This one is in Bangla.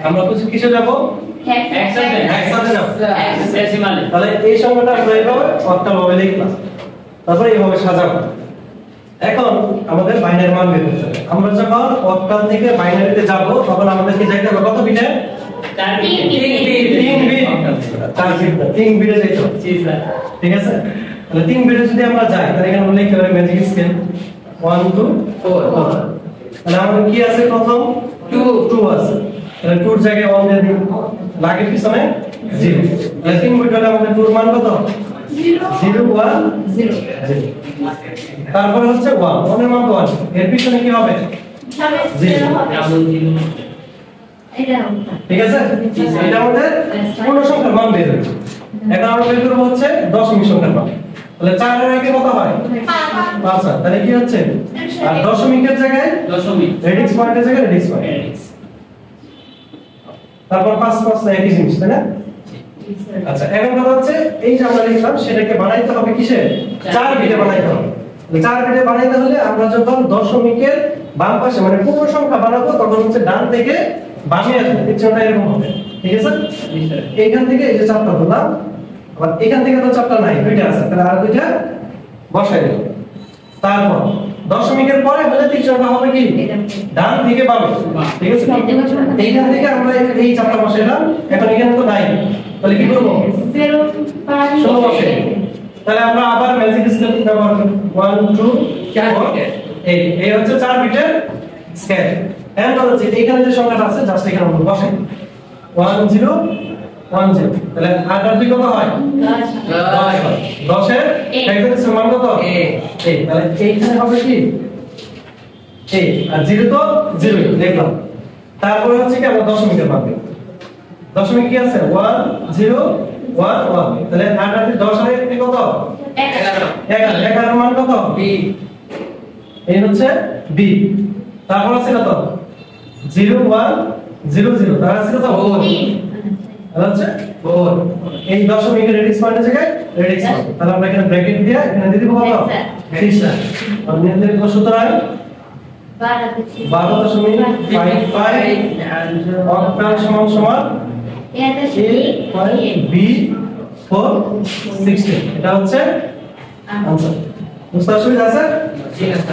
আমরা কিসে যাব হেক্সাডেসিমালে হেক্সাডেসিমালে তাহলে এই সংখ্যাটা আমরা এইভাবে অক্টাল ভাবে লিখলাম তারপরে এইভাবে সাজাবো এখন আমাদের বাইনারি মান বের করতে হবে আমরা যখন অক্টাল থেকে বাইনারিতে যাব তখন আমাদেরকে যাইতে হবে কত বিটে 4 বিট 3 বিটে যাইতে হবে ঠিক আছে তাহলে 3 বিটে যদি আমরা যাই তাহলে এখানে আমরা লিখতে পারি ম্যাজিক স্কেল 1 2 4 তাহলে আমাদের কি আছে প্রথম 2 আছে তাহলে 2 এর জায়গায় 1 দিয়ে দিই লাগে পিছনে 0 তাহলে 3 বিট হলে আমাদের 2 এর মান কত 0 1 0 তারপরে হচ্ছে 1 1 এর মান 1 এর পিছনে কি হবে 0 ঠিক আছে এটা আমাদের পূর্ণ সংখ্যার মান বের হবে এখন আমরা বের করব হচ্ছে দশমিক সংখ্যার মান তাহলে 4 এর আগে কত হয় 5 তাহলে কি হচ্ছে আর দশমিকের জায়গায় দশমিক রেডিক্স পয়েন্টের জায়গায় রেডিক্স পয়েন্ট তারপর 5 5 একই জিনিস তাই না আচ্ছা এখন কথা হচ্ছে এই যে আমরা লিখলাম সেটাকে বানাইতে হবে কিসে 4 বিটে বানাইতে হবে 4 বিটে বানাইতে হলে আমরা যখন দশমিকের বাম পাশে মানে পূর্ণ সংখ্যা বানাবো তখন হচ্ছে ডান থেকে বামে আসবে পিছনটা এরকম হবে ঠিক আছে এইখান থেকে এই যে চারটা দিলাম আবার এখান থেকে তো চারটা নাই দুইটা আছে তাহলে আর দুইটা বসাই দেব তারপর দশমিকের পরে হলে তিনটা হবে কি ডান থেকে বামে ঠিক আছে এইখান থেকে আমরা এই চারটা বসাইলাম এখন এখানে তো নাই তাহলে কি করব 16 বসে তাহলে আমরা আবার ম্যাজিক স্কেল ব্যবহার করব 1 2 4 এই হচ্ছে 4 বিটের স্কেল এখন কথা হচ্ছে এইখানে যে সংখ্যাটা আছে জাস্ট এখানে আমরা বসাই 1 0 1 0 তাহলে 8 আর 2 কত হয় 10 10 এর হেক্সাডেসিমাল মান কত 8 তাহলে এইখানে হবে কি 8 আর 0 তো 0 দেখলাম তারপরে হচ্ছে কি আমরা দশমিকের মান দেব দশমিক কি আছে 1 0 1 1 তাহলে 8 আর 10 আর 1 কত 11 11 এর মান কত b এই হচ্ছে b তারপর আছে কত 0 1 0 0 তার আছে কত 4 আচ্ছা 4 এই দশমিকের রেডিক্স পয়েন্টের জায়গায় রেডিক্স পয়েন্ট তাহলে আমরা এখানে ব্র্যাকেট দিয়ে এখানে দিয়ে দিব কত 6 আর নির্ধারিত সূত্র হয় 12.55 অক্টাল সমান সমান b4 16 এটা হচ্ছে আনসার বুঝতে অসুবিধা আছে ঠিক আছে